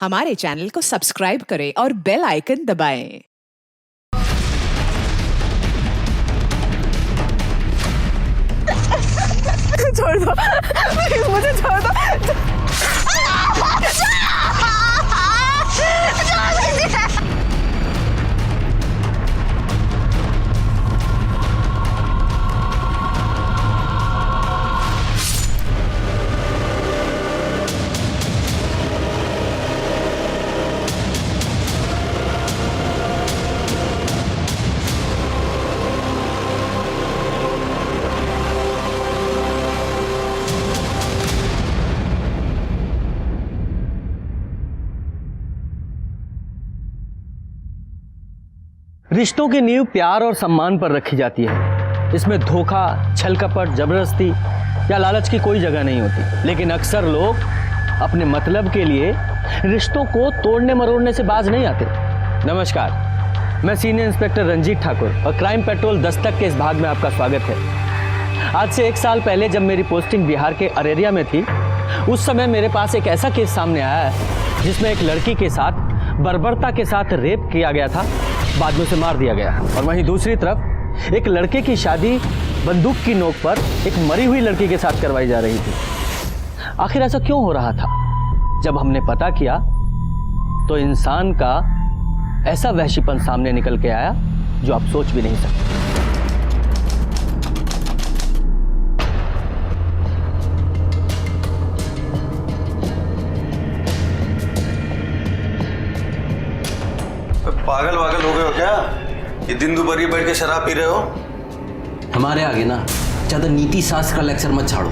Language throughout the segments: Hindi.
हमारे चैनल को सब्सक्राइब करें और बेल आइकन दबाएं। छोड़ दो प्लीज, मुझे छोड़ दो। रिश्तों की नींव प्यार और सम्मान पर रखी जाती है। इसमें धोखा, छल कपट, जबरदस्ती या लालच की कोई जगह नहीं होती। लेकिन अक्सर लोग अपने मतलब के लिए रिश्तों को तोड़ने मरोड़ने से बाज नहीं आते। नमस्कार, मैं सीनियर इंस्पेक्टर रंजीत ठाकुर और क्राइम पेट्रोल दस्तक के इस भाग में आपका स्वागत है। आज से 1 साल पहले जब मेरी पोस्टिंग बिहार के अरेरिया में थी, उस समय मेरे पास एक ऐसा केस सामने आया है जिसमें एक लड़की के साथ बर्बरता के साथ रेप किया गया था, बाद में उसे मार दिया गया। और वहीं दूसरी तरफ एक लड़के की शादी बंदूक की नोक पर एक मरी हुई लड़की के साथ करवाई जा रही थी। आखिर ऐसा क्यों हो रहा था? जब हमने पता किया तो इंसान का ऐसा वहशीपन सामने निकल के आया जो आप सोच भी नहीं सकते। पागल वागल हो गए हो क्या? ये दिन दोपहर बैठ के शराब पी रहे हो? हमारे आगे ना ज्यादा नीति शास्त्र का लेक्चर मत छाड़ो।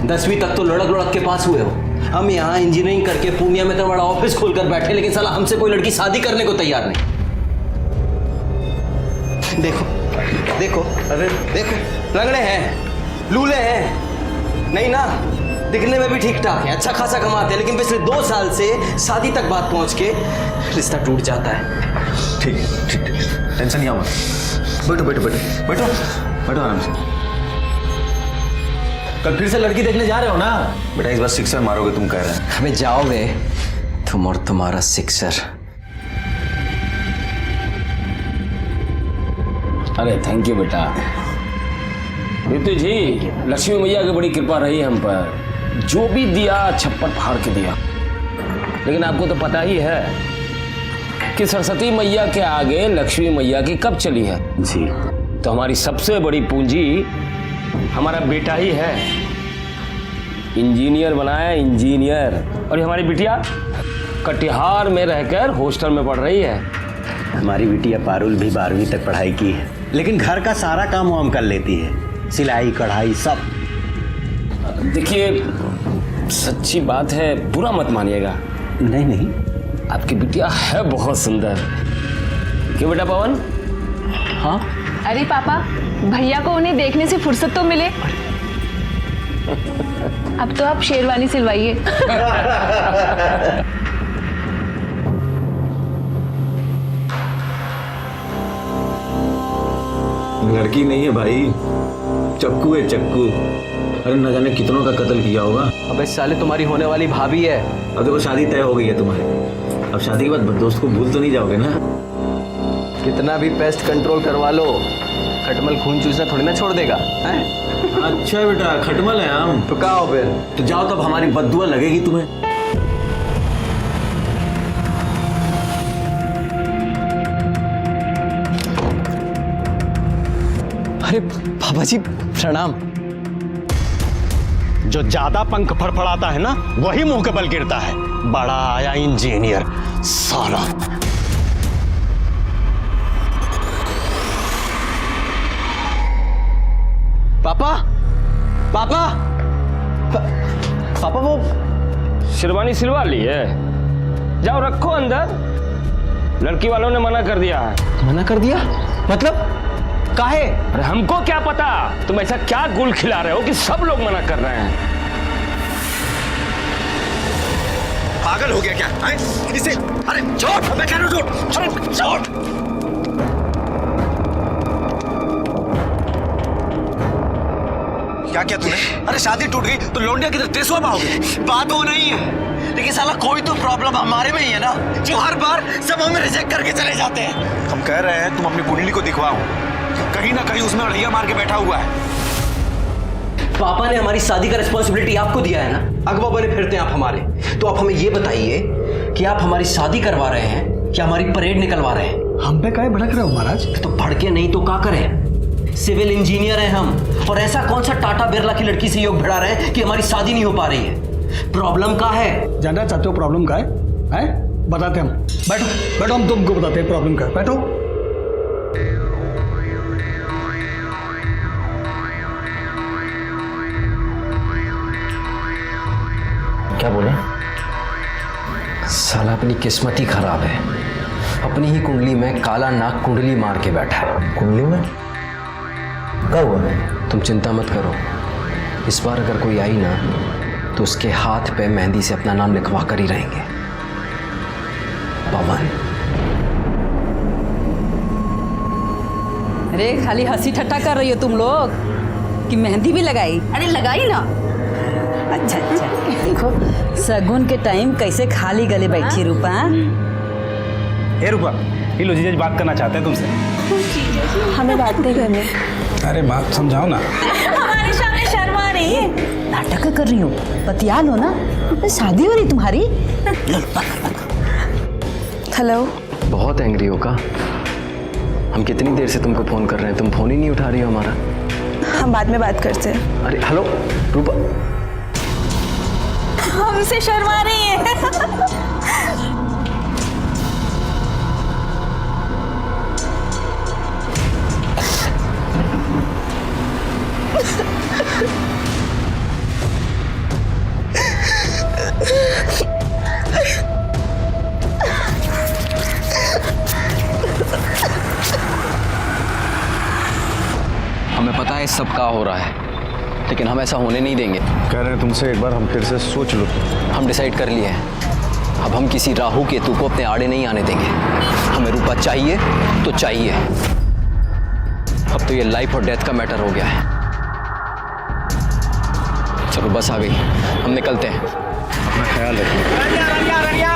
10वीं तक तो लड़क लड़क के पास हुए हो। हम यहाँ इंजीनियरिंग करके पूर्णिया में तो बड़ा ऑफिस खोलकर बैठे, लेकिन साला हमसे कोई लड़की शादी करने को तैयार नहीं। देखो देखो, अरे देखो, लंगड़े हैं, लूले हैं, नहीं ना, दिखने में भी ठीक ठाक है, अच्छा खासा कमाते हैं, लेकिन पिछले 2 साल से शादी तक बात पहुंच के रिश्ता टूट जाता है। ठीक है, ठीक है, टेंशन नहीं आओ। बैठो बैठो बैठो बैठो बैठो आराम से। कल फिर से लड़की देखने जा रहे हो ना? बेटा इस बार सिक्सर मारोगे तुम कह रहे हैं। हमें जाओगे तुम और तुम्हारा सिक्सर। अरे थैंक यू बेटा। ऋतु जी, लक्ष्मी मैया की बड़ी कृपा रही हम पर, जो भी दिया छप्पर फाड़ के दिया। लेकिन आपको तो पता ही है कि सरस्वती मैया के आगे लक्ष्मी मैया की कब चली है जी। तो हमारी सबसे बड़ी पूंजी हमारा बेटा ही है। इंजीनियर बनाया, इंजीनियर। और ये हमारी बिटिया कटिहार में रहकर हॉस्टल में पढ़ रही है। हमारी बिटिया पारुल भी 12वीं तक पढ़ाई की है, लेकिन घर का सारा काम हम कर लेती है, सिलाई कढ़ाई सब। देखिए सच्ची बात है, बुरा मत मानिएगा। नहीं नहीं, आपकी बिटिया है बहुत सुंदर। क्यों बेटा पवन? हाँ? अरे पापा, भैया को उन्हें देखने से फुर्सत तो मिले। अब तो आप शेरवानी सिलवाइए। लड़की नहीं है भाई, चक्कू है चक्कू। अरे न जाने कितनों का कत्ल किया होगा। अबे साले, तुम्हारी होने वाली भाभी है। अब देखो शादी तय हो गई है तुम्हारी। अब शादी के बाद दोस्त को भूल तो नहीं जाओगे ना? कितना भी पेस्ट कंट्रोल करवा लो, खटमल खून चूसना थोड़ी ना छोड़ देगा हैं? अच्छा बेटा, खटमल है हम। तो क्या हो फिर? तो जाओ, तब हमारी बद्दुआ लगेगी तुम्हें। अरे बाबा जी प्रणाम। जो ज्यादा पंख फड़फड़ाता है ना, वही मुंह के बल गिरता है। बड़ा आया इंजीनियर साला। पापा पापा पापा, वो शेरवानी सिलवा ली है, जाओ रखो अंदर। लड़की वालों ने मना कर दिया है। मना कर दिया? मतलब काहे? अरे हमको क्या पता, तुम ऐसा क्या गुल खिला रहे हो कि सब लोग मना कर रहे हैं। पागल हो गया क्या? इसे अरे छोड़, मैं कह रहा हूं छोड़, अरे छोड़। क्या किया तूने? अरे शादी टूट गई तो लौंडिया किधर टेसुआ पाओगे? बात वो नहीं है, लेकिन साला कोई तो प्रॉब्लम हमारे में ही है ना, जो हर बार सब हमें रिजेक्ट करके चले जाते हैं। हम कह रहे हैं तुम अपनी कुंडली को दिखवाओ, कहीं ना कहीं उसमें अड़िया मार के बैठा हुआ है। पापा ने हमारी शादी का रिस्पॉन्सिबिलिटी आपको दिया है ना, अगवा बने फिरते हैं आप हमारे। तो आप हमें ये बताइए कि आप हमारी शादी करवा रहे हैं कि हमारी परेड निकलवा रहे हैं? हम पे काहे भड़क रहे हो महाराज? तो भड़के नहीं तो क्या करें? सिविल इंजीनियर हैं हम, और ऐसा कौन सा टाटा बिरला की लड़की से योग भिड़ा रहे हैं कि हमारी शादी नहीं हो पा रही है? प्रॉब्लम क्या है? जानना चाहते हो प्रॉब्लम क्या है? बताते हम। बैठो बैठो, हम तुमको बताते हैं प्रॉब्लम क्या है। बैठो। क्या बोले? साला अपनी किस्मत ही खराब है, अपनी ही कुंडली में काला नाग कुंडली मार के बैठा है। कुंडली में क्या हुआ? तुम चिंता मत करो, इस बार अगर कोई आई ना तो उसके हाथ पे मेहंदी से अपना नाम लिखवा कर ही रहेंगे, पवन। अरे खाली हंसी ठट्टा कर रही हो तुम लोग कि मेहंदी भी लगाई? अरे लगाई ना। अच्छा अच्छा, देखो सगुन के टाइम कैसे खाली गले बैठी रूपा। ए रूपा, ये लो जीजा जी बात करना चाहते हैं तुमसे। हमें बात नहीं करनी। अरे बात समझाओ ना। हमारे सामने शर्मा रही है, नाटक कर रही हो, बतिया लो ना, शादी हो रही तुम्हारी। हेलो। बहुत एंग्री हो का? हम कितनी देर से तुमको फोन कर रहे हैं, तुम फोन ही नहीं उठा रही हो हमारा। हम बाद में बात करते हैं। अरे हेलो रूपा, हमसे शर्मा रही है। हमें पता है सब क्या हो रहा है, लेकिन हम ऐसा होने नहीं देंगे। कह रहे हैं तुमसे एक बार हम फिर से सोच लो। हम डिसाइड कर लिए हैं, अब हम किसी राहु केतु को अपने आड़े नहीं आने देंगे। हमें रूपा चाहिए तो चाहिए। अब तो ये लाइफ और डेथ का मैटर हो गया है। चलो बस आ गई, हम निकलते हैं। अपना ख्याल रखो।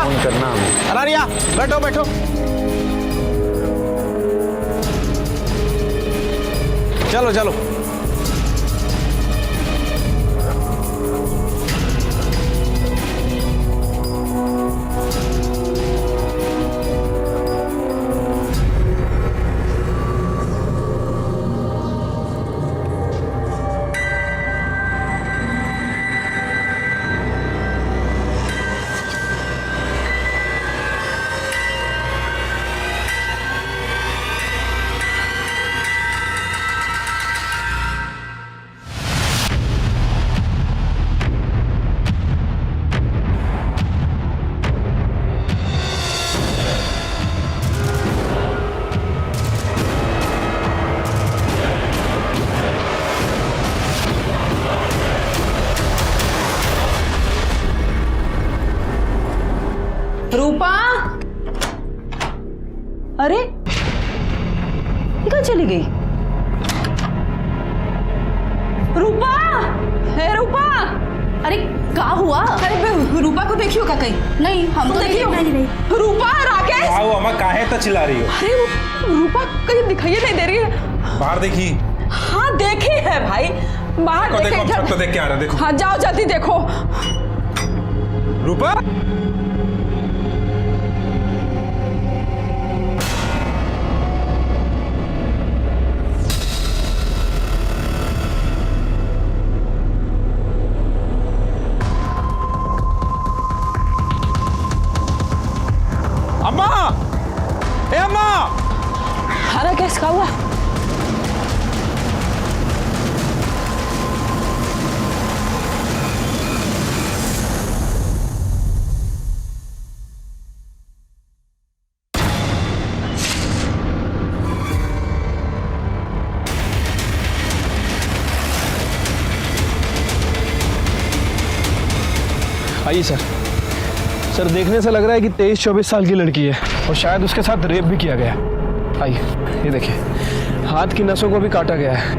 फोन करना हमें। अलारिया बैठो बैठो। चलो चलो। रूपा, अरे कहाँ चली गई? रूपा, हे रूपा, अरे क्या हुआ? अरे रूपा को देखियो का कहीं? नहीं, हम तो देखियो नहीं। रूपा, राकेश। आओ अम्मा, काहे तो चिल्ला रही हो? अरे रूपा कहीं दिखाई नहीं दे रही है। बाहर देखी? हाँ देखी है भाई, बाहर देखो, हम सब तो देख के आ रहे हैं, देखो। हाँ जाओ जल्दी देखो। रूपा, अम्मा, ए अम्मा। अरे कैसे हुआ? आइए सर। सर देखने से लग रहा है कि 23-24 साल की लड़की है और शायद उसके साथ रेप भी किया गया। आइए, ये देखिए, हाथ की नसों को भी काटा गया है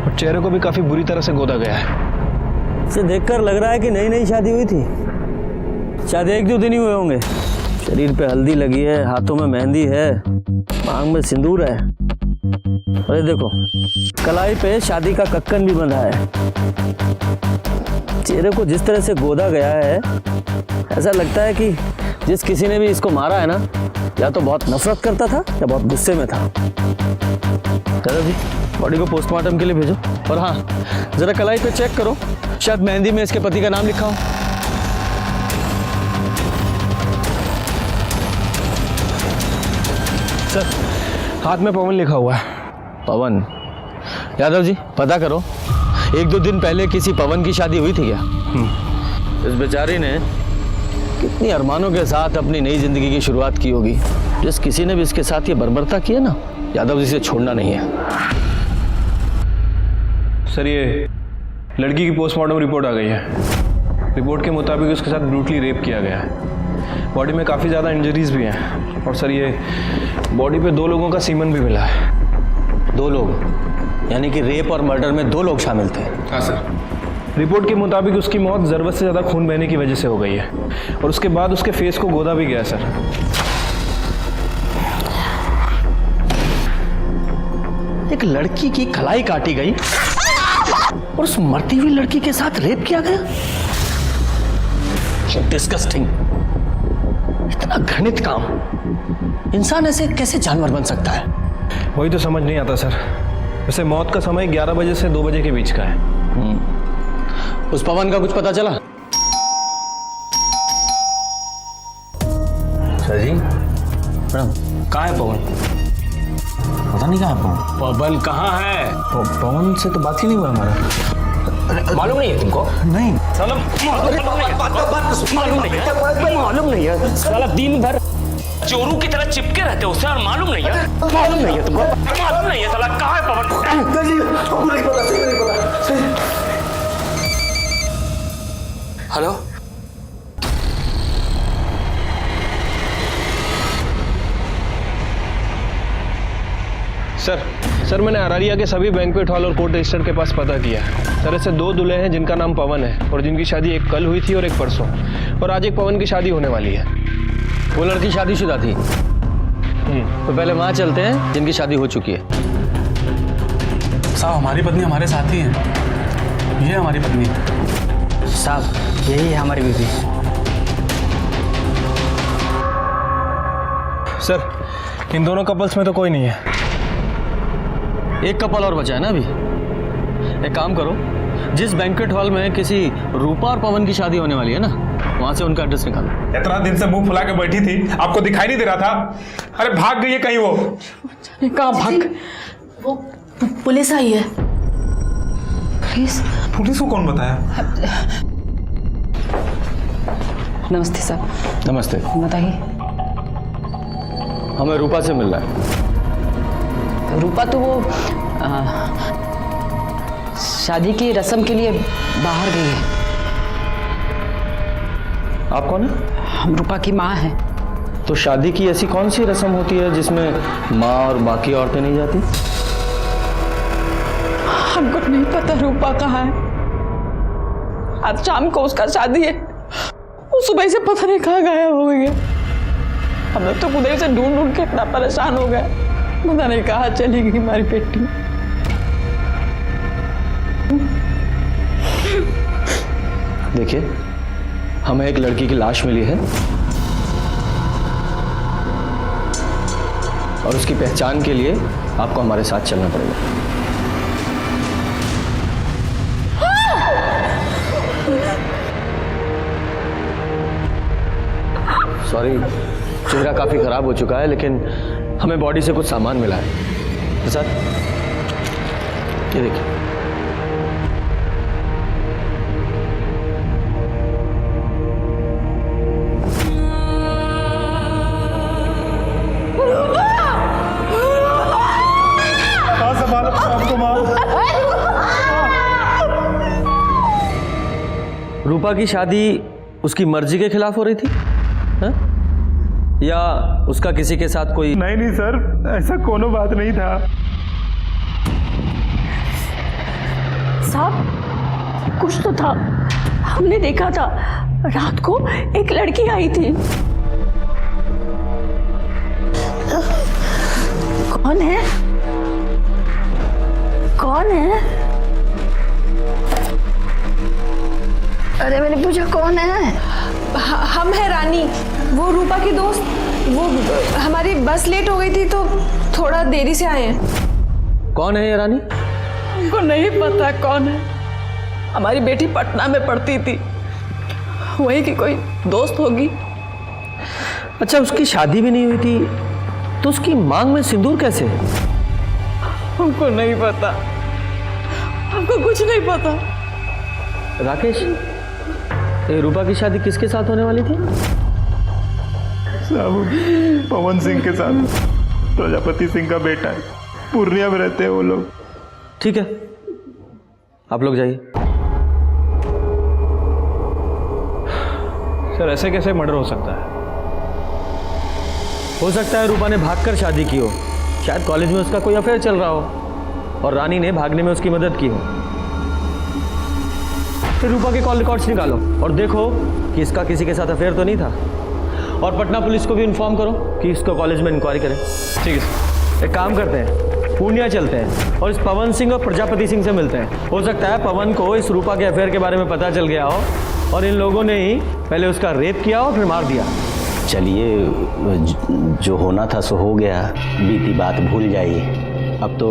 और और चेहरे को भी काफी बुरी तरह से गोदा गया है। इसे देखकर लग रहा है कि नई नई शादी हुई थी। शायद 1-2 दिन ही हुए होंगे। शरीर पे हल्दी लगी है, हाथों में मेहंदी है, मांग में सिंदूर है। अरे देखो, कलाई पे शादी का कक्कन भी बंधा है। चेहरे को जिस तरह से गोदा गया है, ऐसा लगता है कि जिस किसी ने भी इसको मारा है ना, या तो बहुत नफरत करता था या बहुत गुस्से में था। दादाजी, बॉडी को पोस्टमार्टम के लिए भेजो। और हाँ, जरा कलाई पे चेक करो, शायद मेहंदी में इसके पति का नाम लिखा हो। सर, हाथ में पवन लिखा हुआ है। पवन? यादव जी, पता करो, 1-2 दिन पहले किसी पवन की शादी हुई थी क्या? इस बेचारी ने कितनी अरमानों के साथ अपनी नई जिंदगी की शुरुआत की होगी। जिस किसी ने भी इसके साथ ये बर्बरता की है ना, यादव जी से छोड़ना नहीं है। सर, ये लड़की की पोस्टमार्टम रिपोर्ट आ गई है। रिपोर्ट के मुताबिक उसके साथ ब्रूटली रेप किया गया है। बॉडी में काफ़ी ज़्यादा इंजरीज भी हैं। और सर, ये बॉडी पे 2 लोगों का सीमन भी मिला है। 2 लोग? यानी कि रेप और मर्डर में 2 लोग शामिल थे? हाँ सर। रिपोर्ट के मुताबिक उसकी मौत ज़रूरत से ज़्यादा खून बहने की वजह से हो गई है और उसके बाद उसके फेस को गोदा भी गया है। सर, एक लड़की की कलाई काटी गई और उस मरती हुई लड़की के साथ रेप किया गया। डिस्गस्टिंग। इतना घृणित काम। इंसान ऐसे कैसे जानवर बन सकता है? वही तो समझ नहीं आता सर। वैसे मौत का समय 11 बजे से 2 बजे के बीच का है। उस पवन का कुछ पता चला? सर जी, प्रणाम। कहाँ है पवन? पता नहीं कहाँ है पवन। पवन कहाँ है? पवन से तो बात ही नहीं हुआ हमारा। मालूम नहीं है तुमको? नहीं। साला मालूम नहीं है। साला दिन भर चोरू की तरह चिपके रहते हो उससे और मालूम नहीं है? मालूम नहीं है तुमको? मालूम नहीं है। साला कहाँ है पवन? हेलो, सर, मैंने अरारिया के सभी बैंक्वेट हॉल और कोर्ट रजिस्टर के पास पता किया है। सर, ऐसे 2 दूल्हे हैं जिनका नाम पवन है और जिनकी शादी एक कल हुई थी और एक परसों, और आज एक पवन की शादी होने वाली है। वो लड़की शादीशुदा थी? तो पहले वहां चलते हैं जिनकी शादी हो चुकी है। साहब, हमारी पत्नी हमारे साथ ही है। ये हमारी पत्नी साहब, यही है हमारी बीवी। सर, इन दोनों कपल्स में तो कोई नहीं है। एक कपल और बचा है ना अभी। एक काम करो, जिस बैंक्वेट हॉल में किसी रूपा और पवन की शादी होने वाली है ना, वहां से उनका एड्रेस निकालो। इतना दिन से मुंह फुला के बैठी थी, आपको दिखाई नहीं दे रहा था? अरे भाग गई है कहीं वो। कहाँ भाग? वो पुलिस आई है। पुलिस को कौन बताया? नमस्ते साहब। नमस्ते। बताइए। हमें रूपा से मिल रहा है। रूपा तो वो शादी की रस्म के लिए बाहर गई है। आप कौन है? हम रूपा की माँ हैं। तो शादी की ऐसी कौन सी रस्म होती है जिसमें माँ और बाकी औरतें नहीं जाती? हमको नहीं पता रूपा कहाँ है। आज शाम को उसका शादी है। वो सुबह से पता नहीं कहाँ गायब हो गई है। हम लोग तो उधर से ढूंढ ढूंढ के इतना परेशान हो गए, पता नहीं कहाँ चली गई हमारी बेटी। देखिए, हमें एक लड़की की लाश मिली है और उसकी पहचान के लिए आपको हमारे साथ चलना पड़ेगा। सॉरी, चेहरा काफी खराब हो चुका है, लेकिन हमें बॉडी से कुछ सामान मिला है। प्रसाद, ये देखिए। रूपा की शादी उसकी मर्जी के खिलाफ हो रही थी? हा? या उसका किसी के साथ कोई? नहीं सर, ऐसा कोनो बात नहीं था। साहब कुछ तो था, हमने देखा था रात को एक लड़की आई थी। कौन है? कौन है? अरे मैंने पूछा कौन है? हम है रानी, वो रूपा की दोस्त। वो हमारी बस लेट हो गई थी तो थोड़ा देरी से आए हैं। कौन है ये रानी? हमको नहीं पता कौन है। हमारी बेटी पटना में पढ़ती थी, वही की कोई दोस्त होगी। अच्छा, उसकी शादी भी नहीं हुई थी तो उसकी मांग में सिंदूर कैसे? हमको नहीं पता, हमको कुछ नहीं पता। राकेश, ये रूपा की शादी किसके साथ होने वाली थी? साहब, पवन सिंह के साथ। प्रजापति सिंह का बेटा है, पूर्णिया में रहते हैं वो लोग। ठीक है, आप लोग जाइए। सर, ऐसे कैसे मर्डर हो सकता है? हो सकता है रूपा ने भागकर शादी की हो, शायद कॉलेज में उसका कोई अफेयर चल रहा हो और रानी ने भागने में उसकी मदद की हो। फिर रूपा के कॉल रिकॉर्ड्स निकालो और देखो कि इसका किसी के साथ अफेयर तो नहीं था, और पटना पुलिस को भी इन्फॉर्म करो कि इसको कॉलेज में इंक्वायरी करें। ठीक है सर। एक काम करते हैं, पूर्णिया चलते हैं और इस पवन सिंह और प्रजापति सिंह से मिलते हैं। हो सकता है पवन को इस रूपा के अफेयर के बारे में पता चल गया हो और इन लोगों ने ही पहले उसका रेप किया और फिर मार दिया। चलिए, जो होना था सो हो गया, बीती बात भूल जाइए। अब तो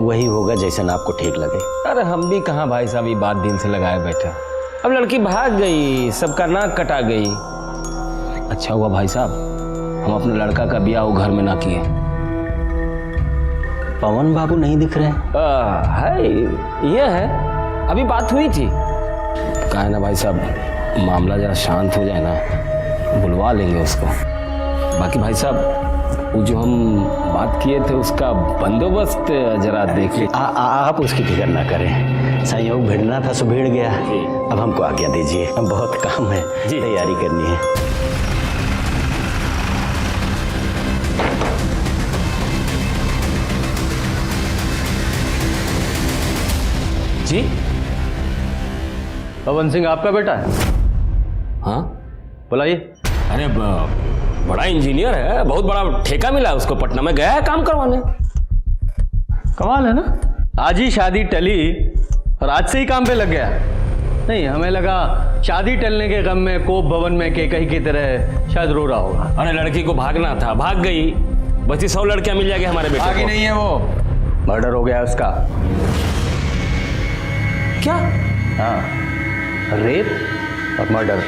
वही होगा जैसा आपको ठीक लगे। अरे हम भी कहाँ भाई साहब ये बात दिन से लगाए बैठे। अब लड़की भाग गई, सबका नाक कटा गई। अच्छा हुआ भाई साहब हम अपने लड़का का ब्याह वो घर में ना किए। पवन बाबू नहीं दिख रहे? है, ये है, अभी बात हुई थी। कहा है ना भाई साहब, मामला जरा शांत हो जाए ना, बुलवा लेंगे उसको। बाकी भाई साहब वो जो हम बात किए थे उसका बंदोबस्त जरा देख लीजिए। आप उसकी फिक्र ना करें, संयोग भिड़ना था सो भिड़ गया। अब हमको आज्ञा दीजिए, हम बहुत काम है, तैयारी करनी है। जी, पवन सिंह आपका बेटा है? हाँ, बुलाइए। अरे बड़ा इंजीनियर है, बहुत बड़ा ठेका मिला है उसको, पटना में गया है काम करवाने। कमाल है ना, आज ही शादी टली और आज से ही काम पे लग गया। नहीं, हमें लगा शादी टलने के गम में कोप भवन में केकई की तरह शायद रो रहा होगा। अरे लड़की को भागना था, भाग गई। बची 100 लड़कियां मिल जाएगी हमारे बेटे को। भागी नहीं है वो, मर्डर हो गया उसका। क्या? हाँ, रेप और मर्डर,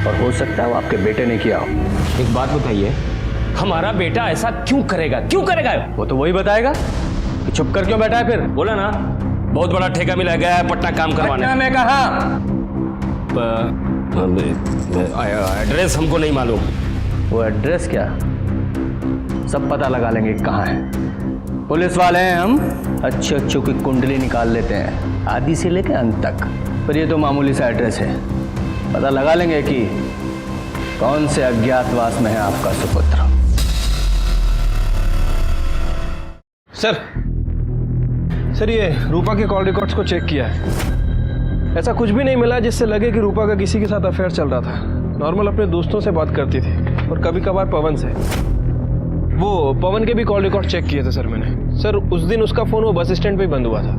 और हो सकता है वो आपके बेटे ने किया हो। एक बात बताइए, हमारा बेटा ऐसा क्यों करेगा? क्यों करेगा? वो तो वही बताएगा कि छुप कर क्यों बैठा है। फिर बोला ना, बहुत बड़ा ठेका मिला गया है पटना काम करवाने। पटना में कहा? एड्रेस हमको नहीं मालूम। वो एड्रेस क्या, सब पता लगा लेंगे कहाँ है। पुलिस वाले हैं हम, अच्छे अच्छों की कुंडली निकाल लेते हैं, आदि से लेकर अंत तक। पर ये तो मामूली सा एड्रेस है, पता लगा लेंगे कि कौन से अज्ञातवास में है आपका सुपुत्र। सर, ये रूपा के कॉल रिकॉर्ड्स को चेक किया है, ऐसा कुछ भी नहीं मिला जिससे लगे कि रूपा का किसी के साथ अफेयर चल रहा था। नॉर्मल अपने दोस्तों से बात करती थी और कभी कभार पवन से। वो पवन के भी कॉल रिकॉर्ड चेक किए थे सर मैंने। सर, उस दिन उसका फ़ोन वो बस स्टैंड पे ही बंद हुआ था।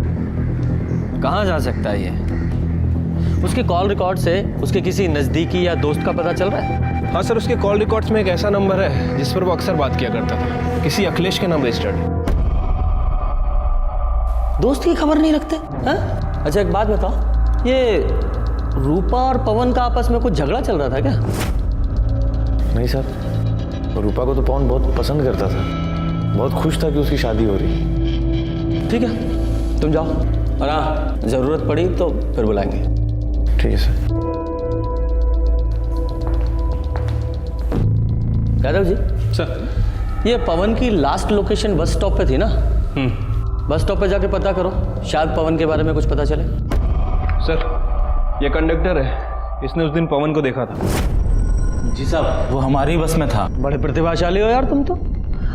कहाँ जा सकता है ये? उसके कॉल रिकॉर्ड से उसके किसी नज़दीकी या दोस्त का पता चल रहा है? हाँ सर, उसके कॉल रिकॉर्ड्स में एक ऐसा नंबर है जिस पर वो अक्सर बात किया करता था, किसी अखिलेश के नाम रजिस्टर्ड है। दोस्त की खबर नहीं रखते हैं? अच्छा एक बात बताओ, ये रूपा और पवन का आपस में कुछ झगड़ा चल रहा था क्या? नहीं सर, रूपा को तो पवन बहुत पसंद करता था, बहुत खुश था कि उसकी शादी हो रही। ठीक है, तुम जाओ, और हाँ, जरूरत पड़ी तो फिर बुलाएंगे। ठीक है सर। यादव जी। सर, ये पवन की लास्ट लोकेशन बस स्टॉप पे थी ना? बस स्टॉप पे जाके पता करो, शायद पवन के बारे में कुछ पता चले। सर, ये कंडक्टर है, इसने उस दिन पवन को देखा था। जी साहब, वो हमारी बस में था। बड़े प्रतिभाशाली हो यार तुम तो।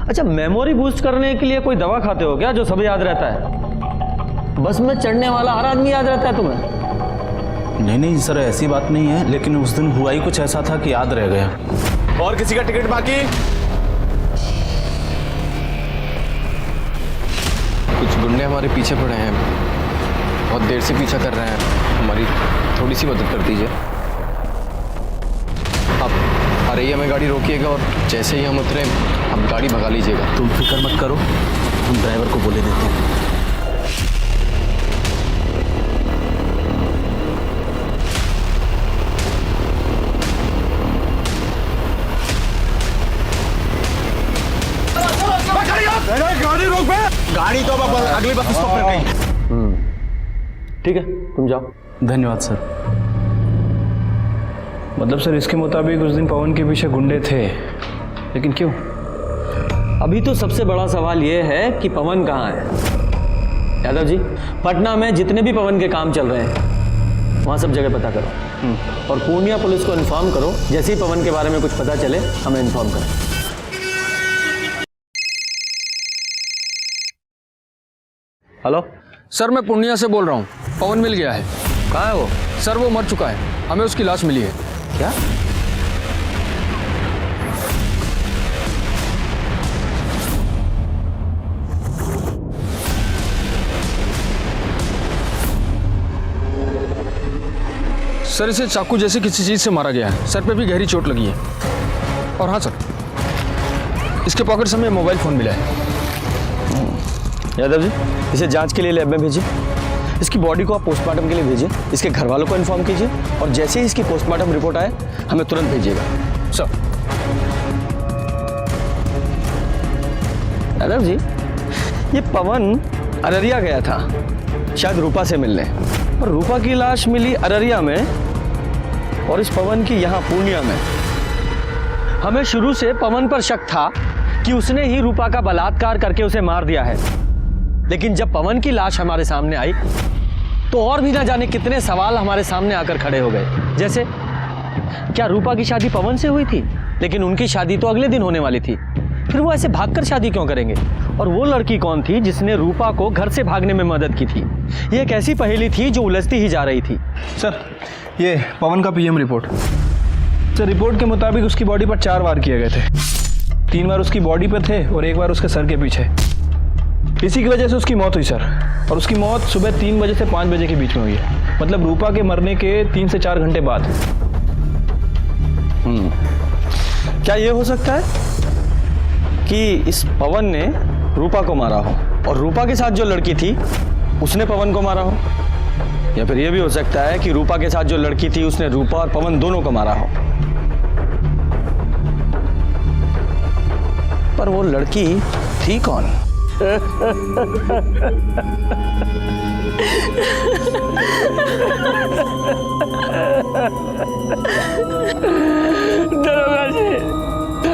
अच्छा, मेमोरी बूस्ट करने के लिए कोई दवा खाते हो क्या जो सब याद रहता है? बस में चढ़ने वाला हर आदमी याद रहता है तुम्हें? नहीं नहीं सर, ऐसी बात नहीं है, लेकिन उस दिन हुआ ही कुछ ऐसा था कि याद रह गया। और किसी का टिकट बाकी? कुछ गुंडे हमारे पीछे पड़े हैं, बहुत देर से पीछा कर रहे हैं, हमारी थोड़ी सी मदद कर दीजिए। आप आ रही हमें गाड़ी रोकिएगा और जैसे ही हम उतरे आप गाड़ी भगा लीजिएगा। तुम फिक्र मत करो, हम ड्राइवर को बोले देते हैं। गाड़ी रोक पे। गाड़ी तो अब अगली बस स्टॉप पर गई। ठीक है, तुम जाओ। धन्यवाद सर। मतलब सर, इसके मुताबिक उस दिन पवन के पीछे गुंडे थे, लेकिन क्यों? अभी तो सबसे बड़ा सवाल यह है कि पवन कहाँ है। यादव जी, पटना में जितने भी पवन के काम चल रहे हैं वहाँ सब जगह पता करो और पूर्णिया पुलिस को इन्फॉर्म करो। जैसे ही पवन के बारे में कुछ पता चले हमें इन्फॉर्म करें। हेलो सर, मैं पूर्णिया से बोल रहा हूँ। पवन मिल गया है। कहाँ है वो? सर, वो मर चुका है, हमें उसकी लाश मिली है। क्या? सर, इसे चाकू जैसे किसी चीज से मारा गया है, सर पे भी गहरी चोट लगी है। और हाँ सर, इसके पॉकेट से हमें मोबाइल फोन मिला है। यादव जी, इसे जांच के लिए लैब में भेजिए। इसकी बॉडी को आप पोस्टमार्टम के लिए भेजिए। इसके घर वालों को इन्फॉर्म कीजिए और जैसे ही इसकी पोस्टमार्टम रिपोर्ट आए हमें तुरंत भेजिएगा। सर। यादव जी, ये पवन अररिया गया था शायद रूपा से मिलने, और रूपा की लाश मिली अररिया में और इस पवन की यहाँ पूर्णिया में। हमें शुरू से पवन पर शक था कि उसने ही रूपा का बलात्कार करके उसे मार दिया है, लेकिन जब पवन की लाश हमारे सामने आई तो और भी ना जाने कितने सवाल हमारे सामने आकर खड़े हो गए। जैसे, क्या रूपा की शादी पवन से हुई थी? लेकिन उनकी शादी तो अगले दिन होने वाली थी, फिर वो ऐसे भागकर शादी क्यों करेंगे? और वो लड़की कौन थी जिसने रूपा को घर से भागने में मदद की थी? ये एक ऐसी पहेली थी जो उलझती ही जा रही थी। सर, ये पवन का पीएम रिपोर्ट। सर, रिपोर्ट के मुताबिक उसकी बॉडी पर 4 वार किए गए थे। 3 बार उसकी बॉडी पर थे और 1 बार उसके सर के पीछे। इसी की वजह से उसकी मौत हुई सर, और उसकी मौत सुबह 3 बजे से 5 बजे के बीच में हुई है, मतलब रूपा के मरने के 3 से 4 घंटे बाद। क्या ये हो सकता है कि इस पवन ने रूपा को मारा हो और रूपा के साथ जो लड़की थी उसने पवन को मारा हो? या फिर यह भी हो सकता है कि रूपा के साथ जो लड़की थी उसने रूपा और पवन दोनों को मारा हो? पर वो लड़की थी कौन? दरोगा जी,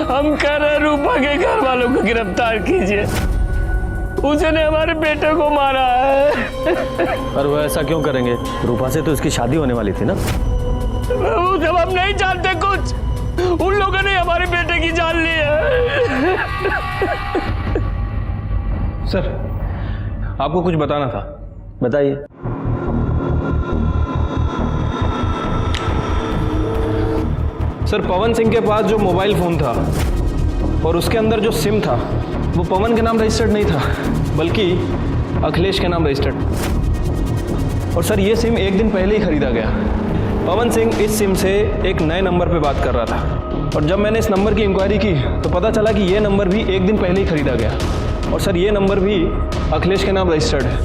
हम कह रहे रूपा के घर वालों को गिरफ्तार कीजिए, उसने हमारे बेटे को मारा है। पर वो ऐसा क्यों करेंगे? रूपा से तो उसकी शादी होने वाली थी ना। वो सब हम नहीं जानते कुछ, उन लोगों ने हमारे बेटे की जान ली है। सर, आपको कुछ बताना था। बताइए। सर, पवन सिंह के पास जो मोबाइल फोन था और उसके अंदर जो सिम था वो पवन के नाम रजिस्टर्ड नहीं था, बल्कि अखिलेश के नाम रजिस्टर्ड। और सर, ये सिम 1 दिन पहले ही खरीदा गया। पवन सिंह इस सिम से एक नए नंबर पे बात कर रहा था, और जब मैंने इस नंबर की इंक्वायरी की तो पता चला कि ये नंबर भी 1 दिन पहले ही खरीदा गया, और सर ये नंबर भी अखिलेश के नाम रजिस्टर्ड है।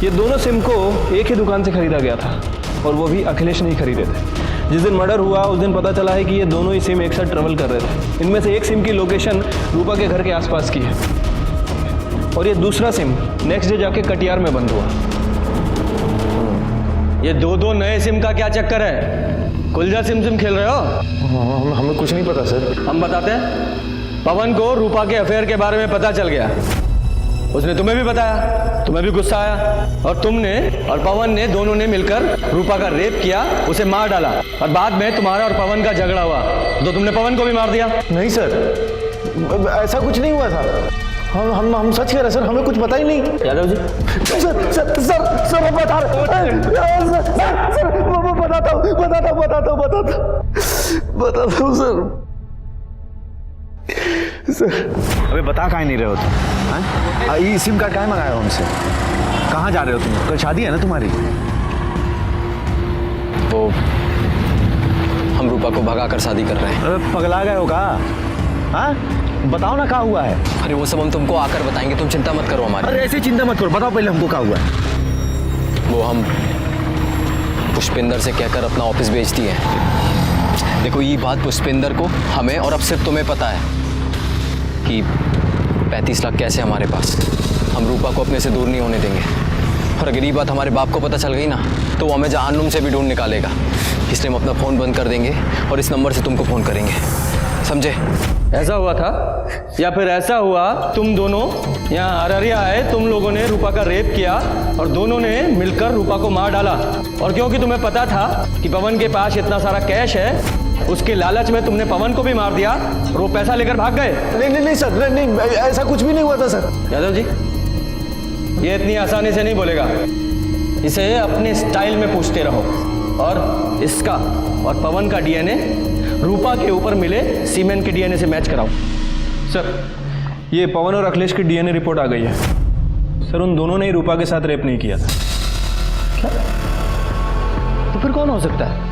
ये दोनों सिम को एक ही दुकान से खरीदा गया था, और वो भी अखिलेश नहीं खरीदे थे। जिस दिन मर्डर हुआ उस दिन पता चला है कि ये दोनों ही सिम एक साथ ट्रेवल कर रहे थे। इनमें से एक सिम की लोकेशन रूपा के घर के आसपास की है, और ये दूसरा सिम नेक्स्ट डे जाके कटियार में बंद हुआ। ये दो नए सिम का क्या चक्कर है? कुलजा सिम खेल रहे हो? हमें कुछ नहीं पता सर। हम बताते हैं। पवन को रूपा के अफेयर के बारे में पता चल गया, उसने तुम्हें भी बताया, तुम्हें भी गुस्सा आया, और तुमने और पवन ने दोनों ने मिलकर रूपा का रेप किया, उसे मार डाला, और बाद में तुम्हारा और पवन का झगड़ा हुआ तो तुमने पवन को भी मार दिया। नहीं सर, ऐसा कुछ नहीं हुआ था। हम सच कह रहे हैं सर, हमें कुछ पता ही नहीं। यादव जी, सर हम बता रहे सर, बताता हूँ सर। अबे बता काहे नहीं रहे हो तुम? हाँ, ये सिम कार्ड काहे मंगाया हो हमसे? कहाँ जा रहे हो तुम? कल शादी है ना तुम्हारी? वो हम रूपा को भगा कर शादी कर रहे हैं। अरे पगला गए हो का? हाँ, बताओ ना क्या हुआ है? अरे वो सब हम तुमको आकर बताएंगे, तुम चिंता मत करो हमारी। अरे ऐसे चिंता मत करो, बताओ पहले हमको क्या हुआ है? वो हम पुष्पिंदर से कहकर अपना ऑफिस बेच दिए। देखो ये बात पुष्पिंदर को, हमें और अब सिर्फ तुम्हें पता है कि 35 लाख कैसे हमारे पास। हम रूपा को अपने से दूर नहीं होने देंगे, और अगर ये बात हमारे बाप को पता चल गई ना तो वो हमें जहन्नुम से भी ढूंढ निकालेगा। इसलिए हम अपना फ़ोन बंद कर देंगे और इस नंबर से तुमको फ़ोन करेंगे, समझे? ऐसा हुआ था या फिर ऐसा हुआ तुम दोनों यहाँ अररिया आए, तुम लोगों ने रूपा का रेप किया और दोनों ने मिलकर रूपा को मार डाला, और क्योंकि तुम्हें पता था कि पवन के पास इतना सारा कैश है, उसके लालच में तुमने पवन को भी मार दिया और वो पैसा लेकर भाग गए। नहीं सर, नहीं ऐसा कुछ भी नहीं हुआ था सर। यादव जी, ये इतनी आसानी से नहीं बोलेगा, इसे अपने स्टाइल में पूछते रहो, और इसका और पवन का डीएनए रूपा के ऊपर मिले सीमेंट के डीएनए से मैच कराओ। सर, ये पवन और अखिलेश की डीएनए रिपोर्ट आ गई है। सर, उन दोनों ने ही रूपा के साथ रेप नहीं किया था। क्या? तो फिर कौन हो सकता है?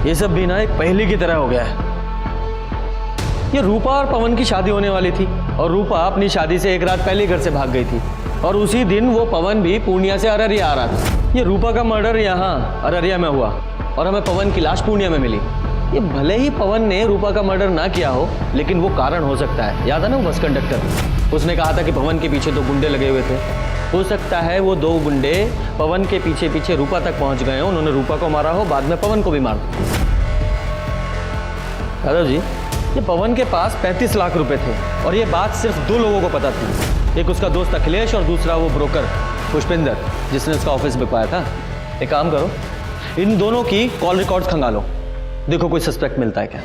ये सब भी ना एक पहेली की तरह हो गया है। ये रूपा और पवन की शादी होने वाली थी, और रूपा अपनी शादी से एक रात पहले घर से भाग गई थी, और उसी दिन वो पवन भी पूर्णिया से अररिया आ रहा था। ये रूपा का मर्डर यहाँ अररिया में हुआ और हमें पवन की लाश पूर्णिया में मिली। ये भले ही पवन ने रूपा का मर्डर ना किया हो, लेकिन वो कारण हो सकता है। याद है ना वो बस कंडक्टर, उसने कहा था कि पवन के पीछे 2 गुंडे लगे हुए थे। हो सकता है वो 2 गुंडे पवन के पीछे पीछे रूपा तक पहुंच गए हो, उन्होंने रूपा को मारा हो, बाद में पवन को भी मार दिया। यादव जी, ये पवन के पास 35 लाख रुपए थे, और ये बात सिर्फ 2 लोगों को पता थी, एक उसका दोस्त अखिलेश और दूसरा वो ब्रोकर पुष्पिंदर जिसने उसका ऑफिस बिकवाया था। एक काम करो, इन दोनों की कॉल रिकॉर्ड्स खंगालो, देखो कोई सस्पेक्ट मिलता है क्या।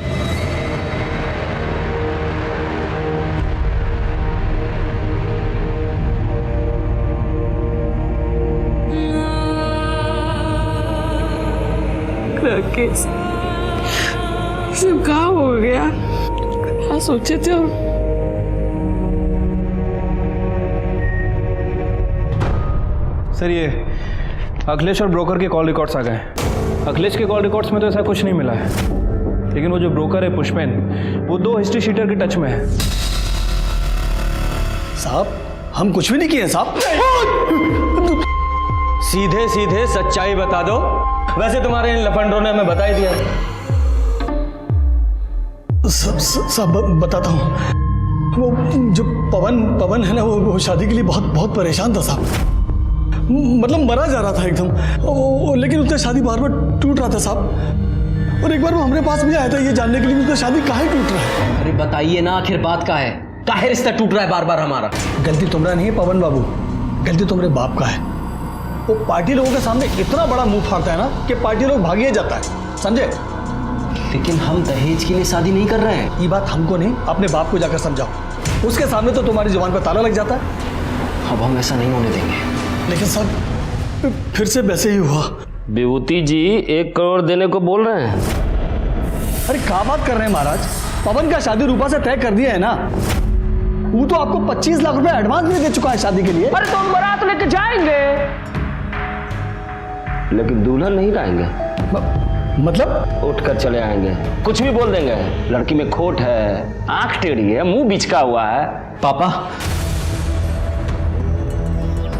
राकेश, सब कहाँ हो गया? क्या सोचे थे? सर, ये अखिलेश और ब्रोकर के कॉल रिकॉर्ड्स आ गए। अखिलेश के कॉल रिकॉर्ड्स में तो ऐसा कुछ नहीं मिला है, लेकिन वो जो ब्रोकर है पुष्पेन, वो 2 हिस्ट्री शीटर के टच में है। साहब, हम कुछ भी नहीं किए साहब। सीधे सीधे सच्चाई बता दो। वैसे तुम्हारे इन लफंडरों ने हमें बता ही दिया। सब बताता हूँ। वो जो पवन है ना, वो शादी के लिए बहुत परेशान था साहब। मतलब मरा जा रहा था एकदम, लेकिन उसका शादी बार बार टूट रहा था साहब। और एक बार वो हमारे पास भी आया था ये जानने के लिए उसका शादी काहे टूट रहा है। अरे बताइए ना, आखिर बात का है, काहे रिश्ता टूट रहा है बार बार हमारा? गलती तुम्हारा नहीं है पवन बाबू, गलती तुम्हारे बाप का है। वो पार्टी लोगों के सामने इतना बड़ा मुंह फाड़ता है ना कि पार्टी लोग भागिए जाता है, समझे? लेकिन हम दहेज के लिए शादी नहीं कर रहे हैं। ये बात हमको नहीं, अपने बाप को जाकर समझाओ। उसके सामने तो तुम्हारी जुबान पर ताला लग जाता है। अब हम ऐसा नहीं होने देंगे। लेकिन सब फिर से वैसे ही हुआ। विभूति जी 1 करोड़ देने को बोल रहे हैं। अरे क्या बात कर रहे हैं महाराज? पवन का शादी रूपा से तय कर दिया है ना। वो तो आपको 25 लाख रुपए एडवांस भी दे चुका है शादी के लिए। अरे तो हम बारात लेके जाएंगे, लेकिन दुल्हन नहीं लाएंगे। मतलब उठकर चले आएंगे, कुछ भी बोल देंगे। लड़की में खोट है, आंख टेढ़ी है, मुंह बिचका हुआ है। पापा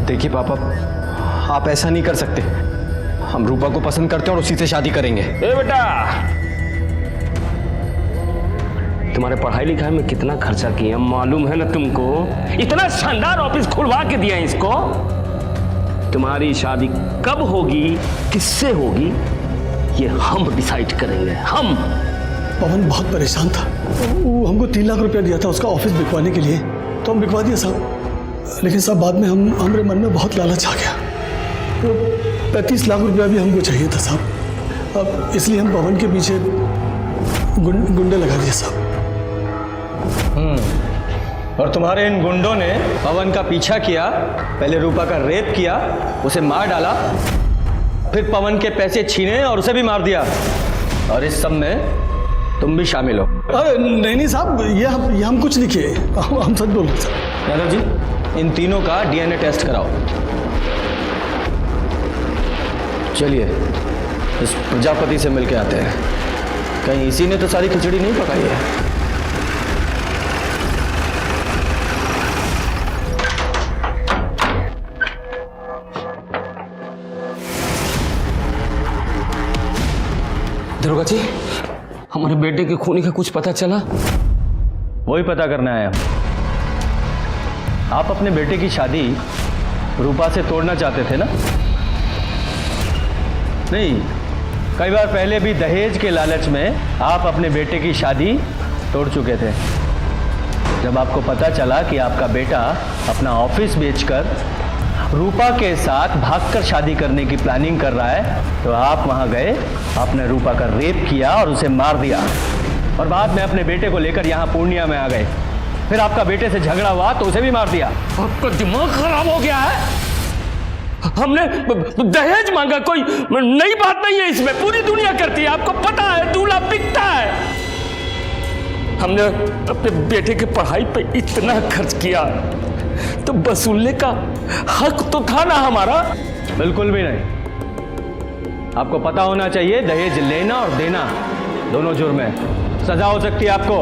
देखिए, पापा आप ऐसा नहीं कर सकते। हम रूपा को पसंद करते हैं और उसी से शादी करेंगे। ए बेटा, तुम्हारे पढ़ाई लिखाई में कितना खर्चा किया मालूम है ना तुमको? इतना शानदार ऑफिस खुलवा के दिया इसको। तुम्हारी शादी कब होगी, किससे होगी, ये हम डिसाइड करेंगे। हम। पवन बहुत परेशान था, वो हमको 3 लाख रुपया दिया था उसका ऑफिस बिकवाने के लिए, तो हम बिकवा दिया साहब। लेकिन साहब बाद में हमारे मन में बहुत लालच आ गया, तो 35 लाख रुपया भी हमको चाहिए था साहब। अब इसलिए हम पवन के पीछे गुंडे लगा दिए साहब। और तुम्हारे इन गुंडों ने पवन का पीछा किया, पहले रूपा का रेप किया, उसे मार डाला, फिर पवन के पैसे छीने और उसे भी मार दिया। और इस सब में तुम भी शामिल हो। अरे नहीं साहब, ये हम कुछ नहीं किए, हम सच बोल रहे सर। यादव जी, इन तीनों का डीएनए टेस्ट कराओ। चलिए इस प्रजापति से मिलके आते हैं, कहीं इसी ने तो सारी खिचड़ी नहीं पकाई है। दरोगा जी, हमारे बेटे के खूनी का कुछ पता चला? वही पता करना है। आप अपने बेटे की शादी रूपा से तोड़ना चाहते थे ना? नहीं, कई बार पहले भी दहेज के लालच में आप अपने बेटे की शादी तोड़ चुके थे। जब आपको पता चला कि आपका बेटा अपना ऑफिस बेचकर रूपा के साथ भागकर शादी करने की प्लानिंग कर रहा है, तो आप वहां गए, आपने रूपा का रेप किया और उसे मार दिया, और बाद में अपने बेटे को लेकर यहां पूर्णिया में आ गए। फिर आपका बेटे से झगड़ा हुआ तो उसे भी मार दिया। आपका दिमाग खराब हो गया है? हमने दहेज मांगा, कोई नई बात नहीं है इसमें, पूरी दुनिया करती है, आपको पता है, दूल्हा बिकता है। हमने अपने बेटे की पढ़ाई पे इतना खर्च किया तो वसूलने का हक तो था ना हमारा? बिल्कुल भी नहीं। आपको पता होना चाहिए, दहेज लेना और देना दोनों जुर्म है, सजा हो सकती है आपको।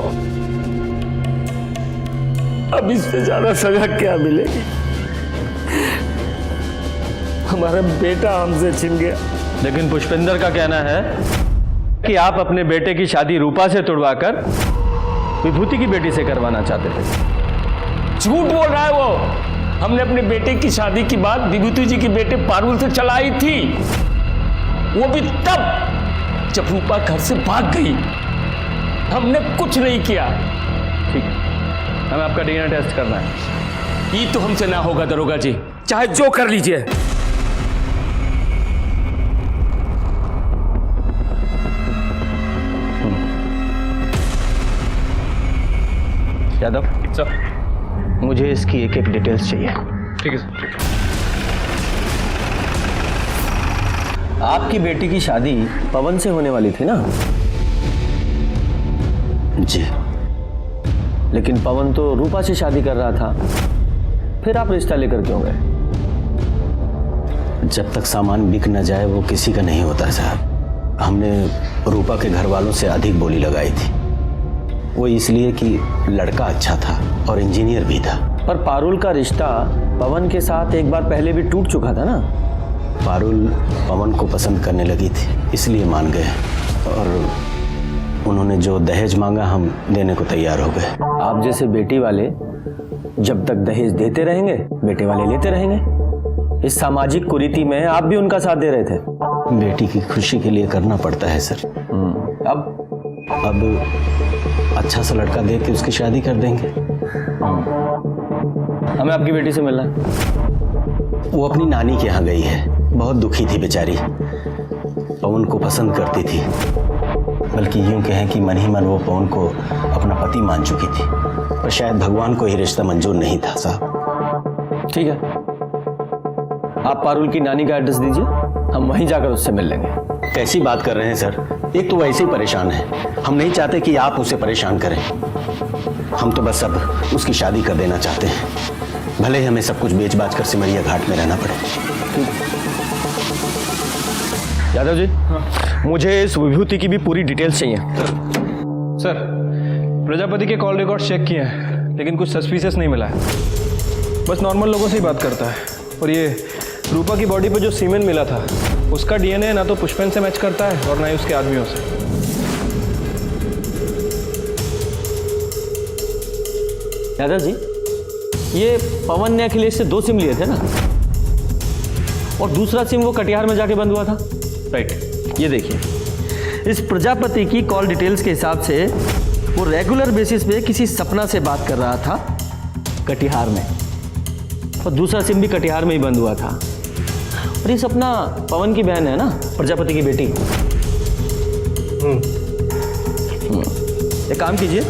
अब इससे ज्यादा सजा क्या मिलेगी? हमारा बेटा हमसे छिन गया। लेकिन पुष्पेंद्र का कहना है कि आप अपने बेटे की शादी रूपा से तुड़वाकर विभूति की बेटी से करवाना चाहते थे। झूठ बोल रहा है वो। हमने अपने बेटे की शादी की बात विभूति जी के बेटे पारुल से चलाई थी, वो भी तब जब रूपा घर से भाग गई। हमने कुछ नहीं किया। ठीक है, हमें आपका डीएनए टेस्ट करना है। ये तो हमसे ना होगा दरोगा जी, चाहे जो कर लीजिए। यादव सर, मुझे इसकी एक एक डिटेल्स चाहिए। ठीक है सर। आपकी बेटी की शादी पवन से होने वाली थी ना? जी। लेकिन पवन तो रूपा से शादी कर रहा था, फिर आप रिश्ता लेकर क्यों गए? जब तक सामान बिक न जाए वो किसी का नहीं होता साहब। हमने रूपा के घर वालों से अधिक बोली लगाई थी, वो इसलिए कि लड़का अच्छा था और इंजीनियर भी था। पर पारुल का रिश्ता पवन के साथ एक बार पहले भी टूट चुका था ना? पारुल पवन को पसंद करने लगी थी, इसलिए मान गए, और उन्होंने जो दहेज मांगा हम देने को तैयार हो गए। आप जैसे बेटी वाले जब तक दहेज देते रहेंगे, बेटे वाले लेते रहेंगे। इस सामाजिक कुरीति में आप भी उनका साथ दे रहे थे। बेटी की खुशी के लिए करना पड़ता है सर। अब अच्छा सा लड़का देख के उसकी शादी कर देंगे। हमें आपकी बेटी से मिलना है। वो अपनी नानी के यहाँ गई है, बहुत दुखी थी बेचारी, पवन को पसंद करती थी, बल्कि यूं कहें कि मन ही मन वो पवन को अपना पति मान चुकी थी, पर शायद भगवान को ही रिश्ता मंजूर नहीं था साहब। ठीक है, आप पारुल की नानी का एड्रेस दीजिए, हम वहीं जाकर उससे मिल लेंगे। कैसी बात कर रहे हैं सर? एक तो वैसे ही परेशान है, हम नहीं चाहते कि आप उसे परेशान करें। हम तो बस अब उसकी शादी कर देना चाहते हैं, भले ही हमें सब कुछ बेच बाच कर सिमरिया घाट में रहना पड़े। यादव जी, मुझे इस विभूति की भी पूरी डिटेल्स चाहिए। सर, प्रजापति के कॉल रिकॉर्ड चेक किए हैं, लेकिन कुछ सस्पिशियस नहीं मिला है। बस नॉर्मल लोगों से ही बात करता है। और ये रूपा की बॉडी पे जो सीमेन मिला था, उसका डीएनए ना तो पुष्पेन से मैच करता है और ना ही उसके आदमियों से। यादव जी, ये पवन ने अखिलेश से 2 सिम लिए थे ना, और दूसरा सिम वो कटिहार में जाके बंद हुआ था। राइट, ये देखिए, इस प्रजापति की कॉल डिटेल्स के हिसाब से वो रेगुलर बेसिस पे किसी सपना से बात कर रहा था कटिहार में, और दूसरा सिम भी कटिहार में ही बंद हुआ था। और ये सपना पवन की बहन है ना, प्रजापति की बेटी। एक काम कीजिए,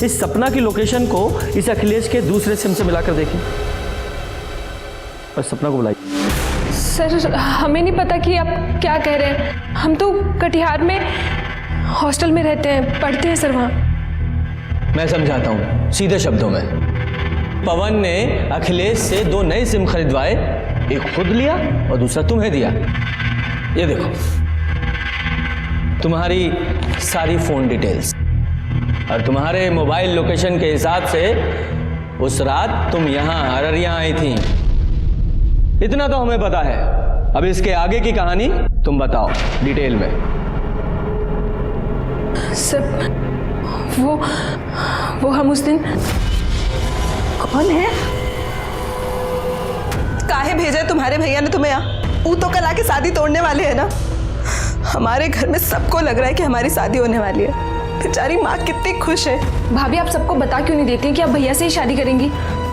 इस सपना की लोकेशन को इस अखिलेश के दूसरे सिम से मिलाकर देखिए और सपना को बुलाइए। सर हमें नहीं पता कि आप क्या कह रहे हैं। हम तो कटिहार में हॉस्टल में रहते हैं, पढ़ते हैं सर वहाँ। मैं समझाता हूँ सीधे शब्दों में। पवन ने अखिलेश से 2 नए सिम खरीदवाए, एक खुद लिया और दूसरा तुम्हें दिया। ये देखो तुम्हारी सारी फोन डिटेल्स और तुम्हारे मोबाइल लोकेशन के हिसाब से उस रात तुम यहां अररिया आई थी। इतना तो हमें पता है, अब इसके आगे की कहानी तुम बताओ डिटेल में। सर वो हम उस दिन। कौन है? काहे भेजा तुम्हारे भैया ने तुम्हें यहाँ? वो तो कल आके शादी तोड़ने वाले हैं ना। हमारे घर में सबको लग रहा है कि हमारी शादी होने वाली है। बेचारी माँ कितनी खुश है। भाभी आप सबको बता क्यों नहीं देती हैं कि आप भैया से ही शादी करेंगी?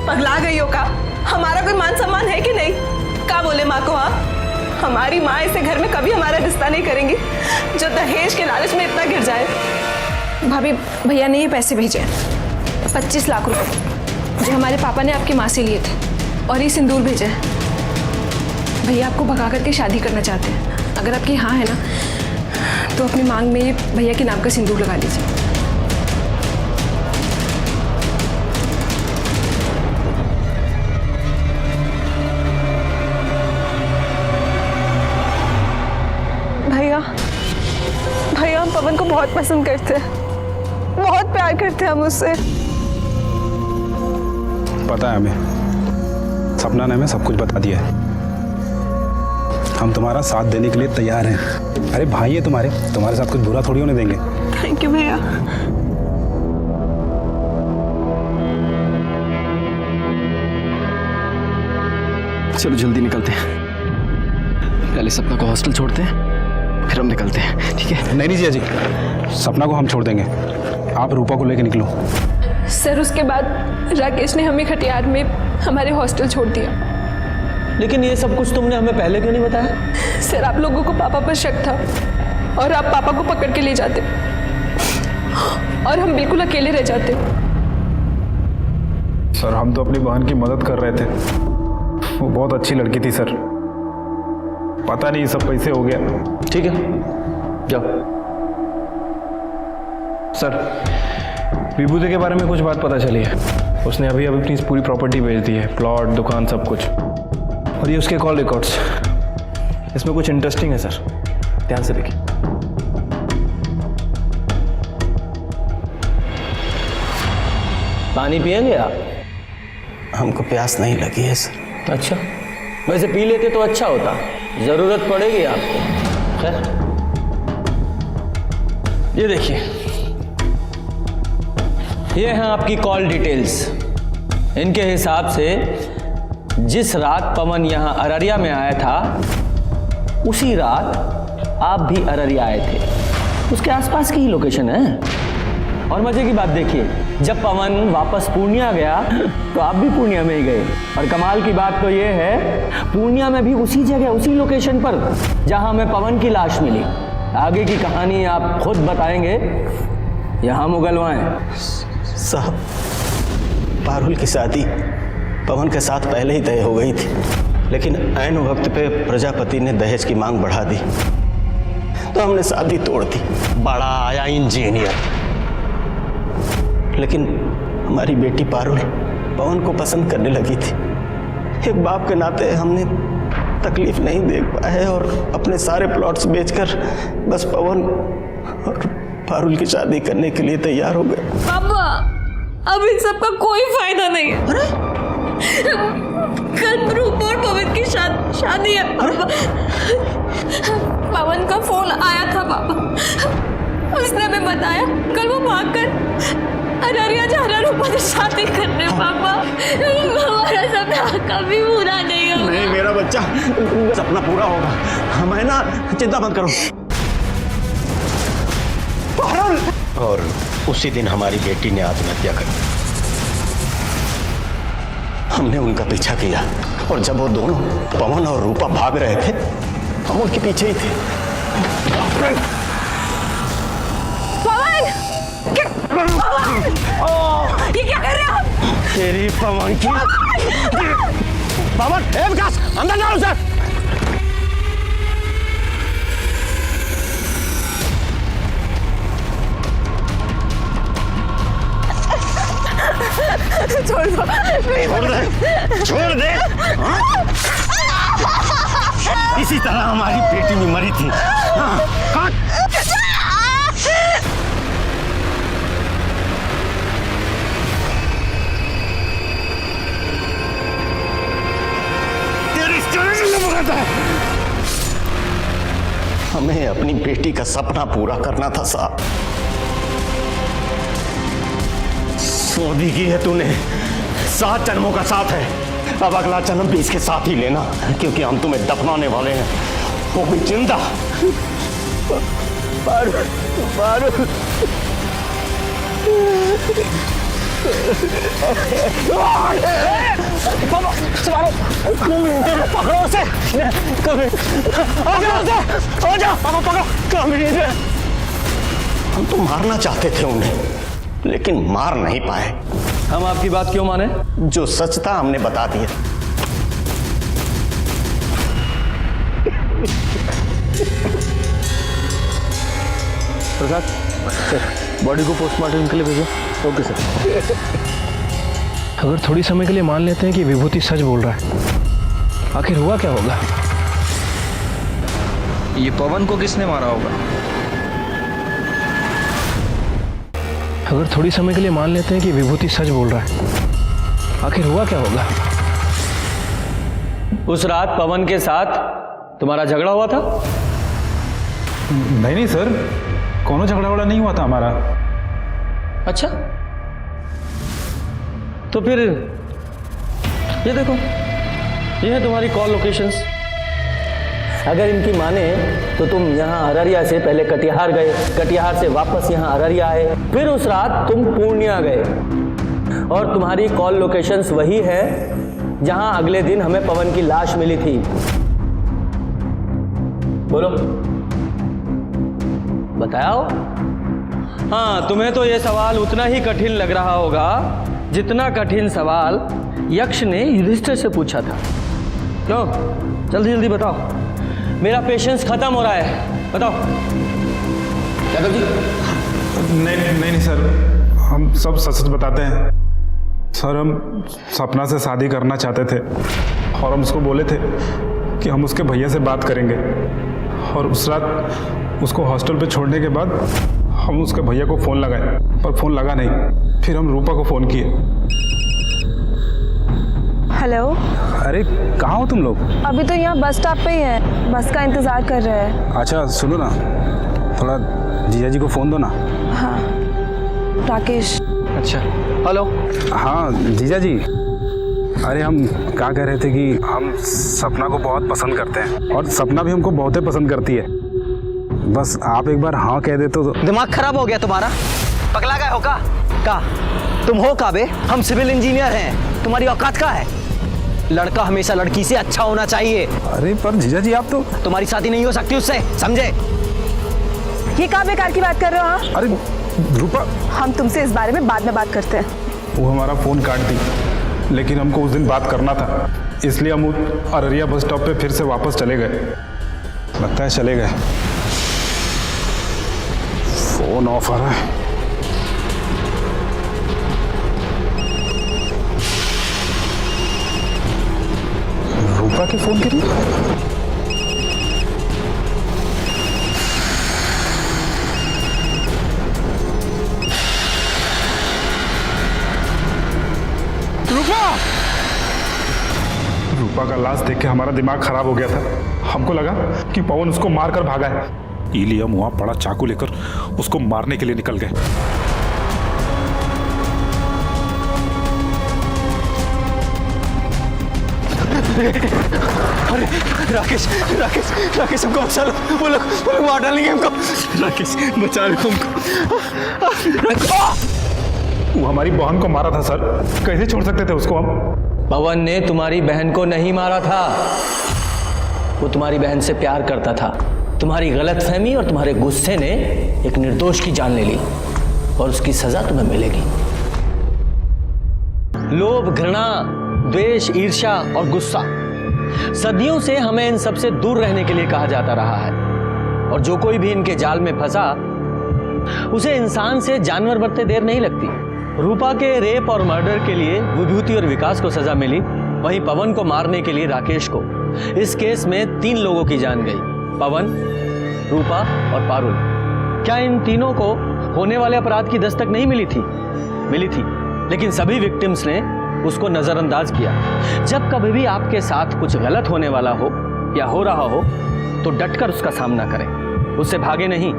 पगला गई हो का? हमारा कोई मान सम्मान है कि नहीं? क्या बोले माँ को? हाँ, हमारी माँ ऐसे घर में कभी हमारा रिश्ता नहीं करेंगी जो दहेज के लालच में इतना गिर जाए। भाभी भैया ने ये पैसे भेजे 25 लाख रुपए जो हमारे पापा ने आपकी माँ से लिए थे, और ये सिंदूर भेजा है। भैया आपको भगा करके शादी करना चाहते हैं। अगर आपकी हाँ है ना तो अपनी मांग में ये भैया के नाम का सिंदूर लगा लीजिए। भैया भैया हम पवन को बहुत पसंद करते हैं, बहुत प्यार करते हैं हम उससे। पता है हमें, सपना ने हमें सब कुछ बता दिया है। हम तुम्हारा साथ देने के लिए तैयार हैं। अरे भाई है तुम्हारे साथ कुछ बुरा थोड़ी होने देंगे। थैंक यू भैया। चलो जल्दी निकलते हैं, पहले सपना को हॉस्टल छोड़ते हैं फिर हम निकलते हैं, ठीक है? नहीं जिया जी, सपना को हम छोड़ देंगे, आप रूपा को लेकर निकलो। सर उसके बाद राकेश ने हमें खटियार में हमारे हॉस्टल छोड़ दिया। लेकिन ये सब कुछ तुमने हमें पहले क्यों नहीं बताया? सर आप लोगों को पापा पर शक था और आप पापा को पकड़ के ले जाते और हम बिल्कुल अकेले रह जाते। सर हम तो अपनी बहन की मदद कर रहे थे, वो बहुत अच्छी लड़की थी सर, पता नहीं सब कैसे हो गया। ठीक है जाओ। सर विभूति के बारे में कुछ बात पता चली है। उसने अभी अपनी पूरी प्रॉपर्टी बेच दी है, प्लॉट, दुकान, सब कुछ। और ये उसके कॉल रिकॉर्ड्स, इसमें कुछ इंटरेस्टिंग है सर, ध्यान से देखिए। पानी पिएंगे आप? हमको प्यास नहीं लगी है सर। अच्छा, वैसे पी लेते तो अच्छा होता, जरूरत पड़ेगी आपको। खैर ये देखिए, ये हैं आपकी कॉल डिटेल्स। इनके हिसाब से जिस रात पवन यहाँ अररिया में आया था उसी रात आप भी अररिया आए थे, उसके आसपास की ही लोकेशन है। और मजे की बात देखिए, जब पवन वापस पूर्णिया गया तो आप भी पूर्णिया में ही गए। और कमाल की बात तो ये है, पूर्णिया में भी उसी जगह, उसी लोकेशन पर जहां हमें पवन की लाश मिली। आगे की कहानी आप खुद बताएंगे, यहाँ मुगलवाएं। साहब पारुल की शादी पवन के साथ पहले ही तय हो गई थी, लेकिन ऐन वक्त पे प्रजापति ने दहेज की मांग बढ़ा दी तो हमने शादी तोड़ दी। बड़ा आया इंजीनियर, लेकिन हमारी बेटी पारुल पवन को पसंद करने लगी थी। एक बाप के नाते हमने तकलीफ नहीं देख पाए और अपने सारे प्लॉट्स बेचकर बस पवन और पारुल की शादी करने के लिए तैयार हो गए। पापा अब इन सब का कोई फायदा नहीं है। कल रूपा और पवन की शादी है पापा। पवन का फोन आया था पापा, उसने हमें बताया कल वो भागकर अररिया जा रहा रूपा से शादी करने। पापा हमारा सपना कभी पूरा नहीं होगा। नहीं मेरा बच्चा, सपना पूरा होगा, हमें ना चिंता मत करो। और उसी दिन हमारी बेटी ने आत्महत्या कर दी। हमने उनका पीछा किया और जब वो दोनों पवन और रूपा भाग रहे थे हम उनके पीछे ही थे। पवन! तेरी पवन की पवन, ए विकास अंदर जाओ सर। छोड़ दो, छोड़ दे। हाँ? इसी तरह हमारी बेटी भी मरी थी। हाँ, काट। तेरी हमें अपनी बेटी का सपना पूरा करना था साहब। शादी की है तूने, 7 जन्मों का साथ है, अब अगला जन्म भी इसके साथ ही लेना, क्योंकि हम तुम्हें दफनाने वाले हैं, वो भी जिंदा। पारू, पारू। पकड़ो उसे, हम तो मारना चाहते थे उन्हें, लेकिन मार नहीं पाए। हम आपकी बात क्यों माने? जो सच था हमने बता दिया। प्रसाद सर, बॉडी को पोस्टमार्टम के लिए भेजो। Okay sir. अगर थोड़ी समय के लिए मान लेते हैं कि विभूति सच बोल रहा है, आखिर हुआ क्या होगा? ये पवन को किसने मारा होगा? अगर थोड़ी समय के लिए मान लेते हैं कि विभूति सच बोल रहा है, आखिर हुआ क्या होगा? उस रात पवन के साथ तुम्हारा झगड़ा हुआ था? नहीं सर, कोनो झगड़ा वगड़ा नहीं हुआ था हमारा। अच्छा, तो फिर ये देखो, ये है तुम्हारी कॉल लोकेशंस। अगर इनकी माने तो तुम यहाँ अररिया से पहले कटिहार गए, कटिहार से वापस यहाँ अररिया आए, फिर उस रात तुम पूर्णिया गए, और तुम्हारी कॉल लोकेशंस वही है जहाँ अगले दिन हमें पवन की लाश मिली थी। बोलो, बताओ। हाँ, तुम्हें तो ये सवाल उतना ही कठिन लग रहा होगा जितना कठिन सवाल यक्ष ने युधिष्ठिर से पूछा था। क्यों? जल्दी जल्दी बताओ, मेरा पेशेंस खत्म हो रहा है, बताओ। यादव जी? नहीं सर, हम सब सच सच बताते हैं सर। हम सपना से शादी करना चाहते थे और हम उसको बोले थे कि हम उसके भैया से बात करेंगे, और उस रात उसको हॉस्टल पे छोड़ने के बाद हम उसके भैया को फ़ोन लगाए, पर फ़ोन लगा नहीं। फिर हम रूपा को फ़ोन किए। हेलो। अरे कहाँ हो तुम लोग? अभी तो यहाँ बस स्टॉप पे ही है, बस का इंतजार कर रहे हैं। अच्छा सुनो ना, थोड़ा जीजा जी को फ़ोन दो ना। हाँ राकेश। अच्छा हेलो। हाँ जीजा जी, अरे हम क्या कह रहे थे कि हम सपना को बहुत पसंद करते हैं, और सपना भी हमको बहुत ही पसंद करती है। बस आप एक बार हाँ कह दे तो। दिमाग खराब हो गया तुम्हारा? पगला गए हो का? तुम हो का बे? हम सिविल इंजीनियर हैं, तुम्हारी औकात का है? लड़का हमेशा लड़की से अच्छा होना चाहिए। अरे पर जीजा जी, आप तो। तुम्हारी शादी नहीं हो सकती उससे, समझे? ये क्या बेकार की बात कर रहे हो? हाँ, अरे रूपा, हम तुमसे इस बारे में बाद में बात करते हैं। वो हमारा फ़ोन काट दी, लेकिन हमको उस दिन बात करना था, इसलिए हम अररिया बस स्टॉप पे फिर से वापस चले गए। लगता है चले गए। फ़ोन ऑफ आ रहा है। रूपा के फ़ोन के लिए? रूपा का लाश देख के हमारा दिमाग खराब हो गया था। हमको लगा कि पवन उसको मारकर भागा है, इलिया हम वहां बड़ा चाकू लेकर उसको मारने के लिए निकल गए। अरे राकेश, राकेश, राकेश हमको बचा लो, वो लोग मार डालेंगे हमको। राकेश बचा लो हमको। वो हमारी बहन को मारा था सर, कैसे छोड़ सकते थे उसको हम? पवन ने तुम्हारी बहन को नहीं मारा था, वो तुम्हारी बहन से प्यार करता था। तुम्हारी गलतफहमी और तुम्हारे गुस्से ने एक निर्दोष की जान ले ली, और उसकी सजा तुम्हें मिलेगी। लोभ, घृणा, द्वेष, ईर्ष्या और गुस्सा। सदियों से हमें इन सबसे दूर रहने के लिए कहा जाता रहा है, और जो कोई भी इनके जाल में फंसा उसे इंसान से जानवर बनते देर नहीं लगती। रूपा के रेप और मर्डर के लिए विभूति और विकास को सजा मिली, वहीं पवन को मारने के लिए राकेश को। इस केस में 3 लोगों की जान गई, पवन, रूपा और पारुल। क्या इन तीनों को होने वाले अपराध की दस्तक नहीं मिली थी? मिली थी, लेकिन सभी विक्टिम्स ने उसको नजरअंदाज किया। जब कभी भी आपके साथ कुछ गलत होने वाला हो या हो रहा हो तो डटकर उसका सामना करें, उससे भागे नहीं।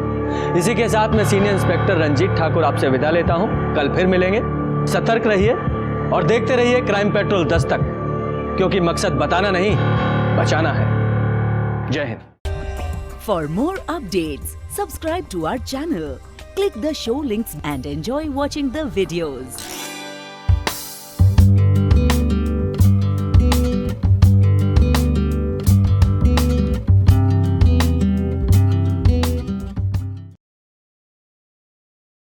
इसी के साथ मैं सीनियर इंस्पेक्टर रंजीत ठाकुर आपसे विदा लेता हूं। कल फिर मिलेंगे। सतर्क रहिए और देखते रहिए क्राइम पेट्रोल 10 तक, क्योंकि मकसद बताना नहीं, बचाना है। जय Hind. For more updates, subscribe to our channel, click the show links and enjoy watching the videos.